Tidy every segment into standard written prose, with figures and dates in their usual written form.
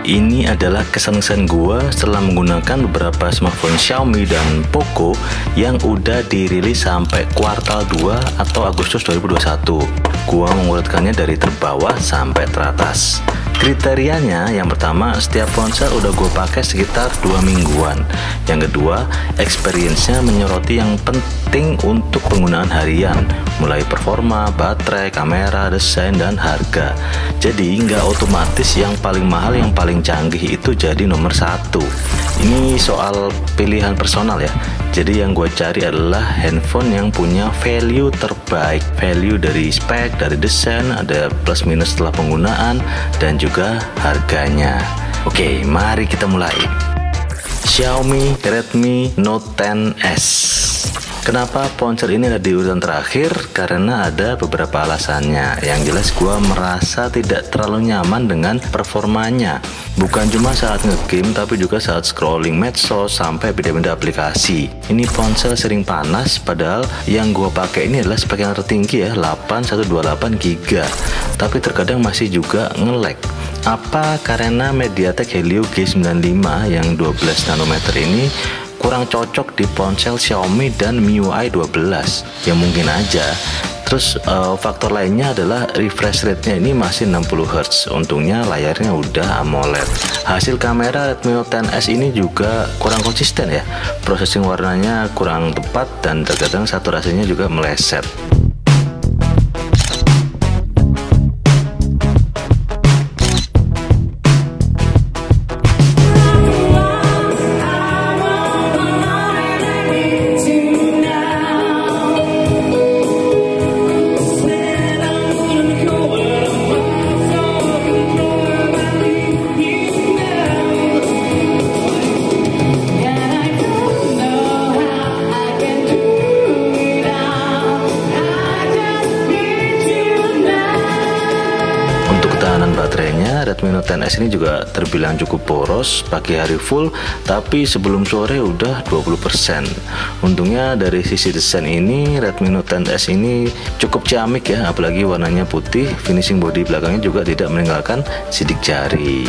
ini adalah kesan-kesan gua setelah menggunakan beberapa smartphone Xiaomi dan Poco yang udah dirilis sampai kuartal 2 atau Agustus 2021. Gua mengurutannya dari terbawah sampai teratas. Kriterianya, yang pertama, setiap ponsel udah gue pakai sekitar 2 mingguan. Yang kedua, experience-nya menyoroti yang penting untuk penggunaan harian, mulai performa, baterai, kamera, desain, dan harga. Jadi nggak otomatis yang paling mahal, yang paling canggih itu jadi nomor 1. Ini soal pilihan personal ya. Jadi yang gue cari adalah handphone yang punya value terbaik, value dari spek, dari desain, ada plus minus setelah penggunaan, dan juga harganya. Oke, mari kita mulai. Xiaomi Redmi Note 10s. Kenapa ponsel ini ada di urutan terakhir? Karena ada beberapa alasannya. Yang jelas gua merasa tidak terlalu nyaman dengan performanya. Bukan cuma saat nge-game, tapi juga saat scrolling medsos sampai beda-beda aplikasi. Ini ponsel sering panas, padahal yang gua pakai ini adalah spek yang tertinggi ya, 8128 GB. Tapi terkadang masih juga nge-lag. Apa karena MediaTek Helio G95 yang 12 nanometer ini kurang cocok di ponsel Xiaomi dan MIUI 12? Ya mungkin aja. Terus faktor lainnya adalah refresh rate-nya ini masih 60 Hz. Untungnya layarnya udah AMOLED. Hasil kamera Redmi Note 10s ini juga kurang konsisten ya. Processing warnanya kurang tepat dan terkadang saturasinya juga meleset. Baterainya Redmi Note 10s ini juga terbilang cukup boros. Pagi hari full, tapi sebelum sore udah 20%. Untungnya dari sisi desain ini Redmi Note 10s ini cukup ciamik ya, apalagi warnanya putih. Finishing body belakangnya juga tidak meninggalkan sidik jari.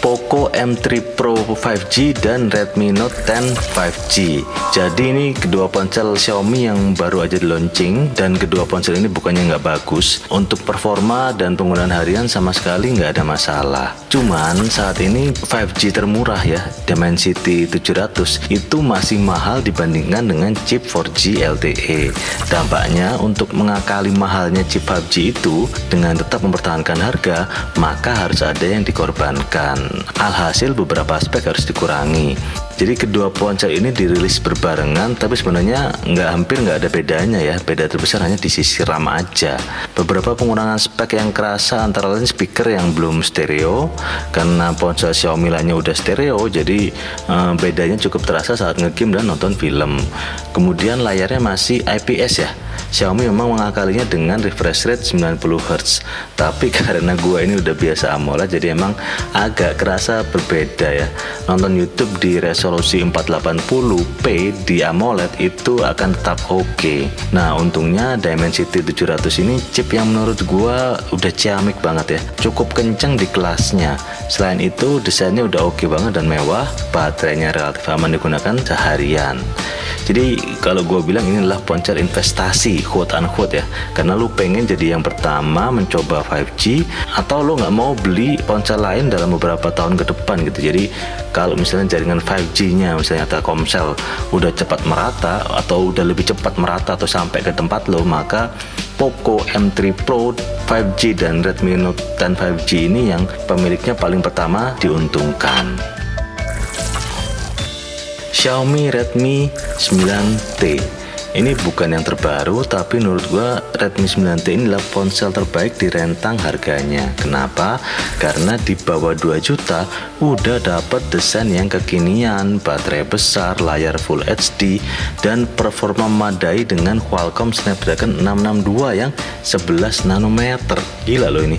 Poco M3 Pro 5G dan Redmi Note 10 5G. Jadi ini kedua ponsel Xiaomi yang baru aja di launching, dan kedua ponsel ini bukannya nggak bagus. Untuk performa dan penggunaan harian sama sekali nggak ada masalah. Cuman saat ini 5G termurah ya, Dimensity 700 itu masih mahal dibandingkan dengan chip 4G LTE. Dampaknya untuk mengakali mahalnya chip 5G itu dengan tetap mempertahankan harga, maka harus ada yang dikorbankan. Alhasil beberapa aspek harus dikurangi. Jadi kedua ponsel ini dirilis berbarengan, tapi sebenarnya hampir nggak ada bedanya ya. Beda terbesar hanya di sisi RAM aja. Beberapa pengurangan spek yang kerasa antara lain speaker yang belum stereo, karena ponsel Xiaomi lainnya udah stereo, jadi bedanya cukup terasa saat ngegame dan nonton film. Kemudian layarnya masih IPS ya. Xiaomi memang mengakalinya dengan refresh rate 90 Hz, tapi karena gua ini udah biasa AMOLED, jadi emang agak kerasa berbeda ya. Nonton YouTube di resolusi 480p di AMOLED itu akan tetap oke. Nah, untungnya Dimensity 700 ini chip yang menurut gua udah ciamik banget ya, cukup kenceng di kelasnya. Selain itu desainnya udah oke banget dan mewah, baterainya relatif aman digunakan seharian. Jadi kalau gue bilang ini adalah ponsel investasi, quote unquote ya, karena lu pengen jadi yang pertama mencoba 5G, atau lu nggak mau beli ponsel lain dalam beberapa tahun ke depan gitu. Jadi kalau misalnya jaringan 5G-nya misalnya Telkomsel udah cepat merata, atau udah lebih cepat merata atau sampai ke tempat lo, maka Poco M3 Pro 5G dan Redmi Note 10 5G ini yang pemiliknya paling pertama diuntungkan. Xiaomi Redmi 9T. Ini bukan yang terbaru, tapi menurut gua Redmi 9T ini adalah ponsel terbaik di rentang harganya. Kenapa? Karena di bawah 2 juta udah dapat desain yang kekinian, baterai besar, layar Full HD, dan performa memadai dengan Qualcomm Snapdragon 662 yang 11 nanometer. Gila loh ini.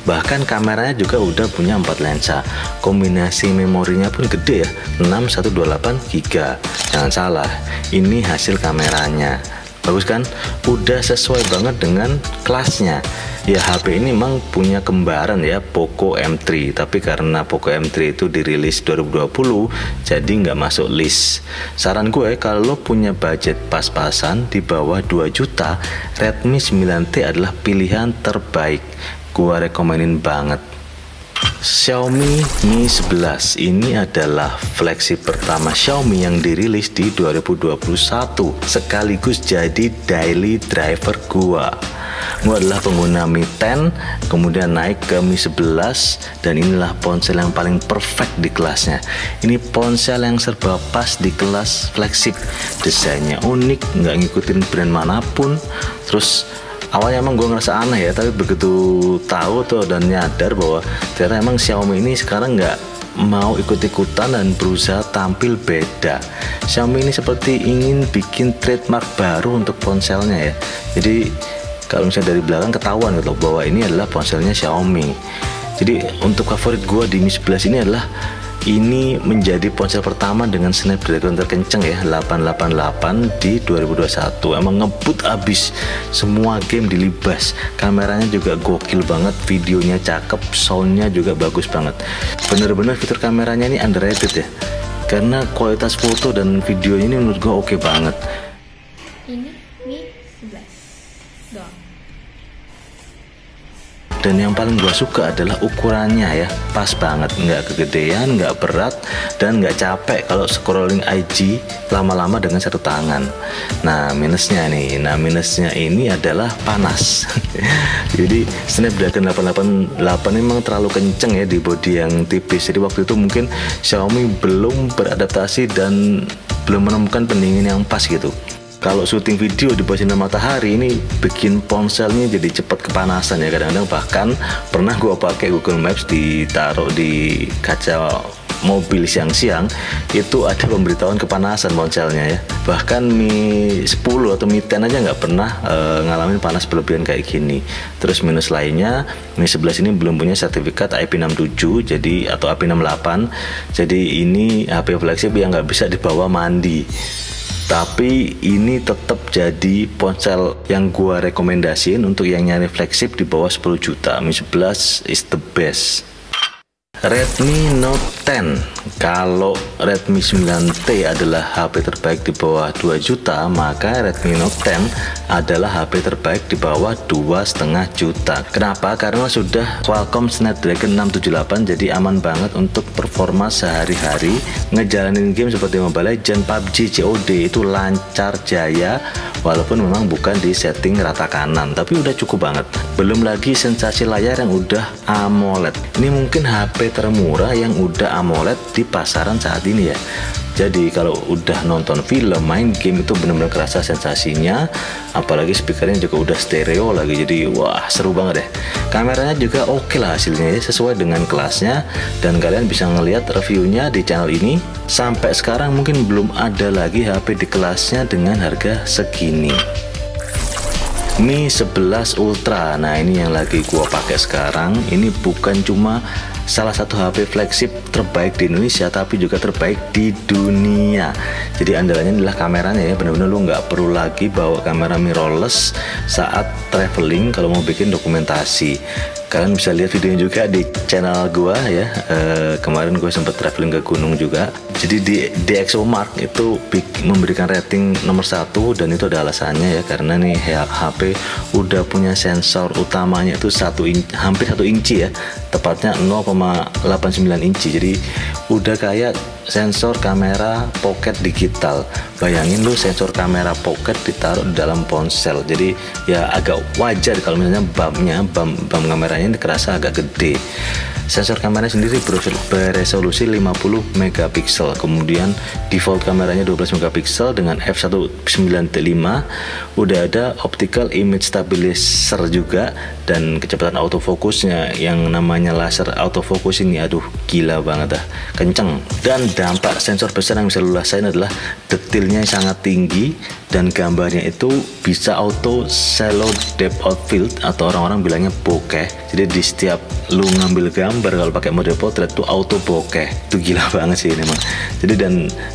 Bahkan kameranya juga udah punya 4 lensa. Kombinasi memorinya pun gede ya, 6128 GB. Jangan salah, ini hasil kameranya. Bagus kan? Udah sesuai banget dengan kelasnya. Ya HP ini memang punya kembaran ya, Poco M3, tapi karena Poco M3 itu dirilis 2020 jadi nggak masuk list. Saran gue kalau punya budget pas-pasan di bawah 2 juta, Redmi 9T adalah pilihan terbaik. Gue rekomenin banget. Xiaomi Mi 11 ini adalah flagship pertama Xiaomi yang dirilis di 2021, sekaligus jadi daily driver gua adalah pengguna Mi 10, kemudian naik ke Mi 11, dan inilah ponsel yang paling perfect di kelasnya. Ini ponsel yang serba pas di kelas flagship, desainnya unik, nggak ngikutin brand manapun. Terus awalnya emang gue ngerasa aneh ya, tapi begitu tahu tuh dan nyadar bahwa ternyata emang Xiaomi ini sekarang nggak mau ikut-ikutan dan berusaha tampil beda. Xiaomi ini seperti ingin bikin trademark baru untuk ponselnya ya. Jadi kalau misalnya dari belakang ketahuan gitu bahwa ini adalah ponselnya Xiaomi. Jadi untuk favorit gue di Mi 11 ini adalah ini menjadi ponsel pertama dengan Snapdragon terkencang ya, 888 di 2021. Emang ngebut abis, semua game dilibas. Kameranya juga gokil banget, videonya cakep, soundnya juga bagus banget. Bener-bener fitur kameranya ini underrated ya, karena kualitas foto dan video ini menurut gue oke banget. Ini Mi 11 doang. Dan yang paling gue suka adalah ukurannya ya, pas banget, nggak kegedean, nggak berat, dan nggak capek kalau scrolling IG lama-lama dengan satu tangan. Nah minusnya ini adalah panas. Jadi Snapdragon 888 memang terlalu kenceng ya di bodi yang tipis. Jadi waktu itu mungkin Xiaomi belum beradaptasi dan belum menemukan pendingin yang pas gitu. Kalau syuting video di bawah sinar matahari ini bikin ponselnya jadi cepat kepanasan ya, kadang-kadang bahkan pernah gua pakai Google Maps ditaruh di kaca mobil siang-siang, itu ada pemberitahuan kepanasan ponselnya ya. Bahkan Mi 10 atau Mi 10 aja nggak pernah ngalamin panas berlebihan kayak gini. Terus minus lainnya, Mi 11 ini belum punya sertifikat IP67 jadi atau IP68, jadi ini HP flagship yang nggak bisa dibawa mandi. Tapi ini tetap jadi ponsel yang gua rekomendasiin untuk yang nyari flagship di bawah 10 juta. Mi 11 is the best. Redmi Note 10. Kalau Redmi 9T adalah HP terbaik di bawah 2 juta, maka Redmi Note 10 adalah HP terbaik di bawah 2,5 juta. Kenapa? Karena sudah Qualcomm Snapdragon 678, jadi aman banget untuk performa sehari-hari. Ngejalanin game seperti Mobile Legends, PUBG, COD itu lancar jaya, walaupun memang bukan di setting rata kanan, tapi udah cukup banget. Belum lagi sensasi layar yang udah AMOLED. Ini mungkin HP termurah yang udah AMOLED di pasaran saat ini ya. Jadi kalau udah nonton film, main game itu benar-benar kerasa sensasinya. Apalagi speakernya juga udah stereo lagi, jadi wah seru banget deh. Kameranya juga oke lah hasilnya ya, sesuai dengan kelasnya. Dan kalian bisa ngelihat reviewnya di channel ini. Sampai sekarang mungkin belum ada lagi HP di kelasnya dengan harga segini. Mi 11 Ultra, nah ini yang lagi gua pakai sekarang. Ini bukan cuma salah satu HP flagship terbaik di Indonesia, tapi juga terbaik di dunia. Jadi andalannya adalah kameranya ya, bener-bener lu nggak perlu lagi bawa kamera mirrorless saat traveling kalau mau bikin dokumentasi. Kalian bisa lihat videonya juga di channel gua ya. Kemarin gue sempat traveling ke gunung juga. Jadi di DxOMark itu memberikan rating nomor 1, dan itu ada alasannya ya, karena nih HP udah punya sensor utamanya itu hampir 1 inci ya, tepatnya 0,89 inci. Jadi udah kayak sensor kamera pocket digital. Bayangin lu sensor kamera pocket ditaruh di dalam ponsel. Jadi ya agak wajar kalau misalnya bum kameranya ini kerasa agak gede. Sensor kameranya sendiri beresolusi 50 megapiksel, kemudian default kameranya 12 megapiksel dengan f1.9.5. Udah ada optical image stabilizer juga, dan kecepatan autofocusnya yang namanya laser autofocus ini aduh gila banget dah, kenceng. Dan dampak sensor besar yang bisa lu rasain adalah detailnya sangat tinggi, dan gambarnya itu bisa auto shallow depth of field atau orang-orang bilangnya bokeh. Jadi di setiap lu ngambil gambar kalau pakai mode portrait tuh auto bokeh. Itu gila banget sih ini, Bang. Jadi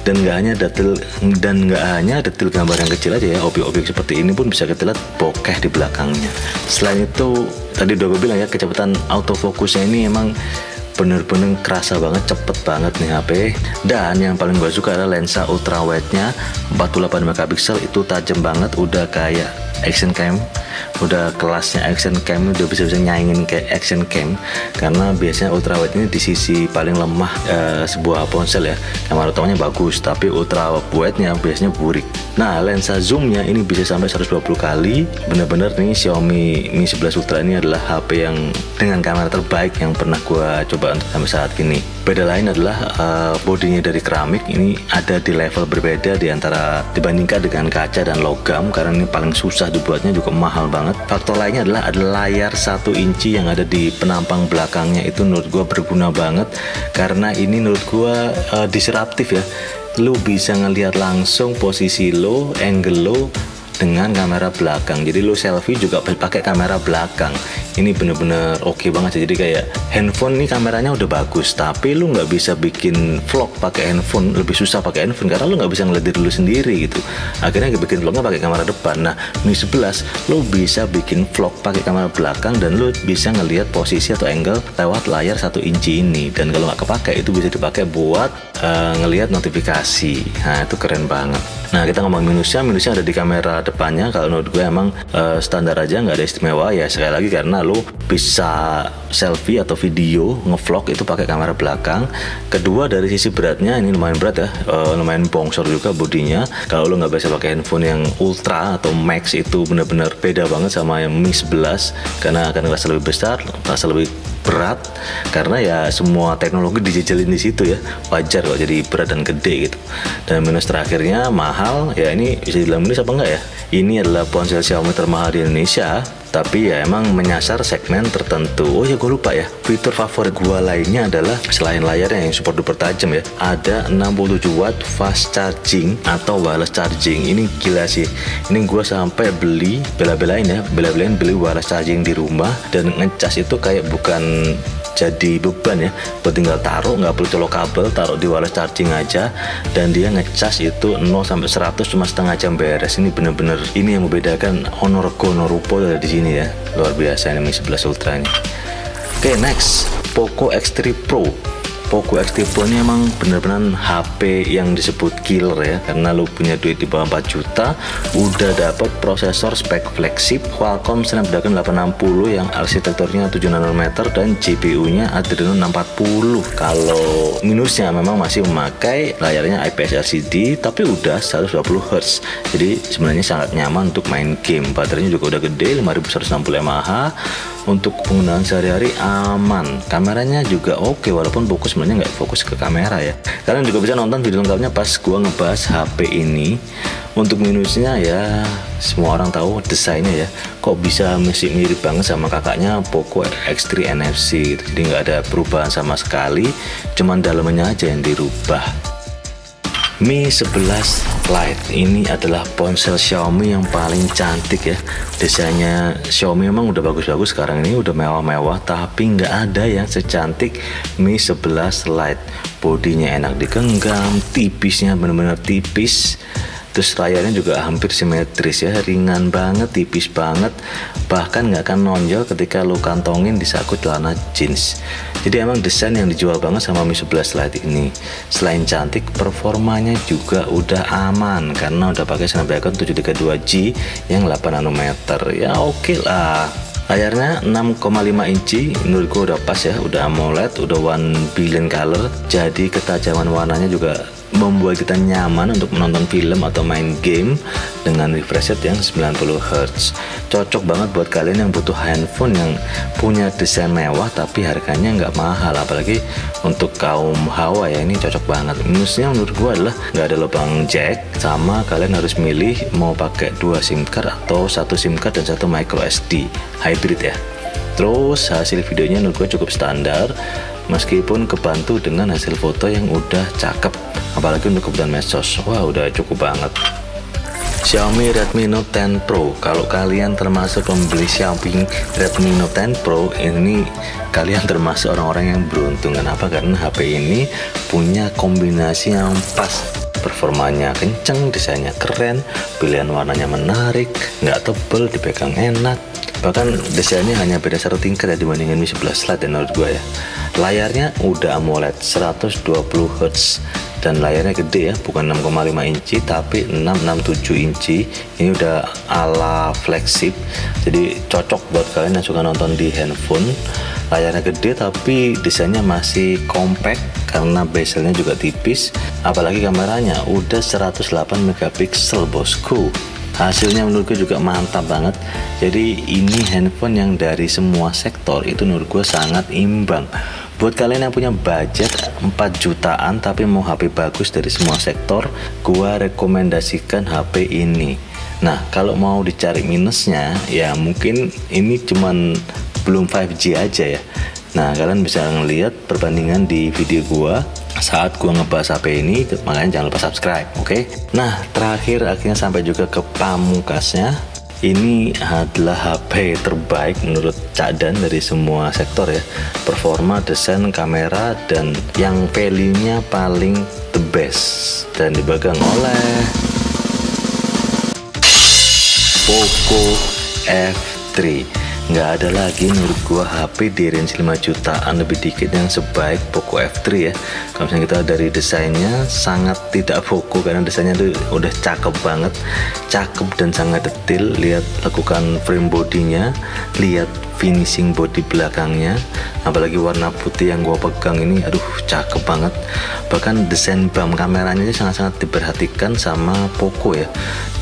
dan nggak hanya detail gambar yang kecil aja ya, objek-objek seperti ini pun bisa kita lihat bokeh di belakangnya. Selain itu tadi udah gue bilang ya, kecepatan autofokusnya ini emang bener-bener kerasa banget, cepet banget nih HP. Dan yang paling gue suka adalah lensa ultra wide-nya 48 megapiksel, itu tajam banget, udah kayak action cam, udah kelasnya action cam, udah bisa nyaingin kayak action cam. Karena biasanya ultra wide ini di sisi paling lemah sebuah ponsel ya, kamera utamanya bagus tapi ultra wide-nya biasanya burik. Nah, lensa zoom-nya ini bisa sampai 120 kali. Bener-bener nih Xiaomi Mi 11 Ultra ini adalah HP yang dengan kamera terbaik yang pernah gua coba untuk sampai saat ini. Beda lain adalah bodinya dari keramik, ini ada di level berbeda dibandingkan dengan kaca dan logam, karena ini paling susah dibuatnya, juga mahal banget. Faktor lainnya adalah ada layar 1 inci yang ada di penampang belakangnya. Itu menurut gua berguna banget karena ini menurut gua disruptif ya. Lu bisa ngelihat langsung posisi lo, angle lo dengan kamera belakang. Jadi lu selfie juga pakai kamera belakang. Ini bener-bener oke banget. Jadi kayak handphone nih kameranya udah bagus, tapi lu nggak bisa bikin vlog pakai handphone, lebih susah pakai handphone karena lu nggak bisa ngeliat diri lu sendiri gitu. Akhirnya bikin vlognya pakai kamera depan. Nah, Mi 11 lu bisa bikin vlog pakai kamera belakang dan lu bisa ngelihat posisi atau angle lewat layar 1 inci ini. Dan kalau nggak kepakai, itu bisa dipakai buat ngelihat notifikasi. Nah, itu keren banget. Nah, kita ngomong minusnya ada di kamera depannya. Kalau menurut gue emang standar aja, nggak ada istimewa ya. Sekali lagi karena lu bisa selfie atau video ngevlog itu pakai kamera belakang. Kedua, dari sisi beratnya ini lumayan berat ya, lumayan bongsor juga bodinya. Kalau lu nggak bisa pakai handphone yang ultra atau max, itu bener-bener beda banget sama yang Mi 11 karena akan ngerasa lebih besar, ngerasa lebih berat karena ya semua teknologi dijejelin di situ ya. Wajar kok jadi berat dan gede gitu. Dan minus terakhirnya mahal ya. Ini bisa dibilang minus apa enggak ya? Ini adalah ponsel Xiaomi termahal di Indonesia, tapi ya emang menyasar segmen tertentu. Oh ya, gue lupa ya, fitur favorit gue lainnya adalah selain layarnya yang support super tajam ya, ada 67 watt fast charging atau wireless charging. Ini gila sih. Ini gue sampai bela-belain beli wireless charging di rumah, dan ngecas itu kayak bukan jadi beban ya, buat tinggal taruh, nggak perlu colok kabel, taruh di wireless charging aja, dan dia ngecas itu 0 sampai 100 cuma setengah jam beres. Ini bener-bener ini yang membedakan Honor Go no Rupo dari di sini ya, luar biasa ini Mi 11 Ultra ini. Oke, next, Poco X3 Pro. Poco X3 Pro ini emang bener-bener HP yang disebut killer ya, karena lu punya duit di bawah 4 juta udah dapat prosesor spek flagship Qualcomm Snapdragon 860 yang arsitekturnya 7 nanometer dan GPU-nya Adreno 640. Kalau minusnya memang masih memakai layarnya IPS LCD tapi udah 120 Hz. Jadi sebenarnya sangat nyaman untuk main game. Baterainya juga udah gede, 5160 mAh. Untuk penggunaan sehari-hari aman. Kameranya juga oke, walaupun fokus sebenarnya nggak fokus ke kamera ya. Kalian juga bisa nonton video lengkapnya pas gua ngebahas HP ini. Untuk minusnya ya, semua orang tahu desainnya ya, kok bisa masih mirip banget sama kakaknya Poco X3 NFC gitu. Jadi nggak ada perubahan sama sekali, cuman dalamnya aja yang dirubah. Mi 11 Lite ini adalah ponsel Xiaomi yang paling cantik ya. Desainnya Xiaomi memang udah bagus-bagus sekarang ini, udah mewah-mewah, tapi nggak ada yang secantik Mi 11 Lite. Bodinya enak digenggam, tipisnya bener-bener tipis. Terus layarnya juga hampir simetris ya, ringan banget, tipis banget, bahkan nggak akan nonjol ketika lo kantongin di saku celana jeans. Jadi emang desain yang dijual banget sama Mi 11 Lite ini. Selain cantik, performanya juga udah aman karena udah pakai Snapdragon 732G yang 8 nanometer. Ya oke lah. Layarnya 6,5 inci, menurut gue udah pas ya, udah AMOLED, udah 1 billion color. Jadi ketajaman warnanya juga membuat kita nyaman untuk menonton film atau main game dengan refresh rate yang 90 Hz. Cocok banget buat kalian yang butuh handphone yang punya desain mewah tapi harganya nggak mahal, apalagi untuk kaum hawa ya, ini cocok banget. Minusnya menurut gua adalah nggak ada lubang jack, sama kalian harus milih mau pakai 2 SIM card atau 1 SIM card dan 1 micro SD hybrid ya. Terus hasil videonya menurut gue cukup standar, meskipun kebantu dengan hasil foto yang udah cakep, apalagi untuk kebutuhan medsos. Wah, udah cukup banget. Xiaomi Redmi Note 10 Pro. Kalau kalian termasuk pembeli Xiaomi Redmi Note 10 Pro, ini kalian termasuk orang-orang yang beruntung. Kenapa? Karena HP ini punya kombinasi yang pas. Performanya kenceng, desainnya keren, pilihan warnanya menarik, nggak tebel, dipegang enak. Bahkan desainnya hanya beda satu tingkat ya dibandingin Mi 11 Lite menurut gue ya. Layarnya udah AMOLED 120Hz dan layarnya gede ya, bukan 6,5 inci tapi 667 inci. Ini udah ala flagship, jadi cocok buat kalian yang suka nonton di handphone. Layarnya gede tapi desainnya masih compact karena bezelnya juga tipis. Apalagi kameranya udah 108 megapiksel bosku. Hasilnya menurut gue juga mantap banget. Jadi ini handphone yang dari semua sektor itu menurut gue sangat imbang. Buat kalian yang punya budget 4 jutaan tapi mau HP bagus dari semua sektor, gue rekomendasikan HP ini. Nah, kalau mau dicari minusnya ya mungkin ini cuman belum 5G aja ya. Nah, kalian bisa ngelihat perbandingan di video gua saat gua ngebahas HP ini, makanya jangan lupa subscribe, oke? Nah, terakhir akhirnya sampai juga ke pamungkasnya. Ini adalah HP terbaik menurut Cak Dan dari semua sektor ya. Performa, desain, kamera, dan yang value-nya paling the best. Dan dipegang oleh Poco F3. Nggak ada lagi menurut gua HP di range 5 jutaan lebih dikit yang sebaik Poco F3 ya. Kalau misalnya kita dari desainnya sangat tidak Poco karena desainnya tuh udah cakep banget, cakep dan sangat detail. Lihat lakukan frame bodinya, lihat finishing body belakangnya, apalagi warna putih yang gua pegang ini, aduh cakep banget. Bahkan desain bam kameranya sangat-sangat diperhatikan sama Poco ya.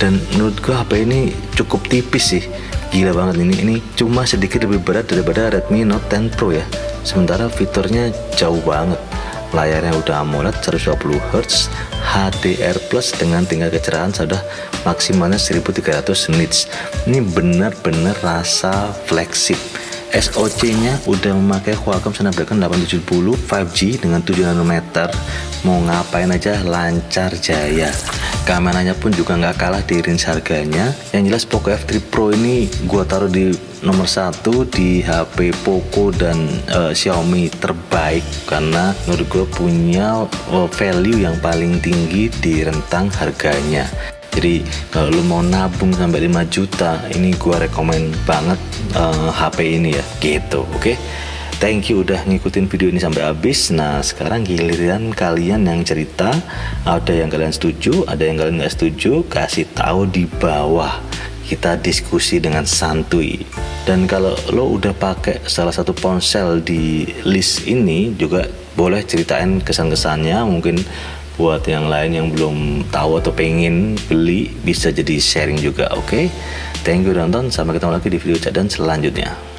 Dan menurut gua HP ini cukup tipis sih. Gila banget ini cuma sedikit lebih berat daripada Redmi Note 10 Pro ya. Sementara fiturnya jauh banget. Layarnya udah AMOLED 120Hz, HDR+ dengan tingkat kecerahan sudah maksimalnya 1300 nits. Ini benar-benar rasa flagship. SoC-nya udah memakai Qualcomm Snapdragon 870 5G dengan 7 nanometer. Mau ngapain aja lancar jaya. Kameranya pun juga nggak kalah di range harganya. Yang jelas Poco F3 Pro ini gua taruh di nomor 1 di HP Poco dan Xiaomi terbaik karena menurut gue punya value yang paling tinggi di rentang harganya. Jadi kalau lu mau nabung sampai 5 juta, ini gua rekomen banget HP ini ya, gitu. Oke. Thank you udah ngikutin video ini sampai habis. Nah, sekarang giliran kalian yang cerita. Ada yang kalian setuju, ada yang kalian nggak setuju, kasih tahu di bawah. Kita diskusi dengan santuy. Dan kalau lo udah pakai salah satu ponsel di list ini juga boleh ceritain kesan-kesannya. Mungkin buat yang lain yang belum tahu atau pengen beli bisa jadi sharing juga, oke? Thank you udah nonton, sampai ketemu lagi di video Cak Dan selanjutnya.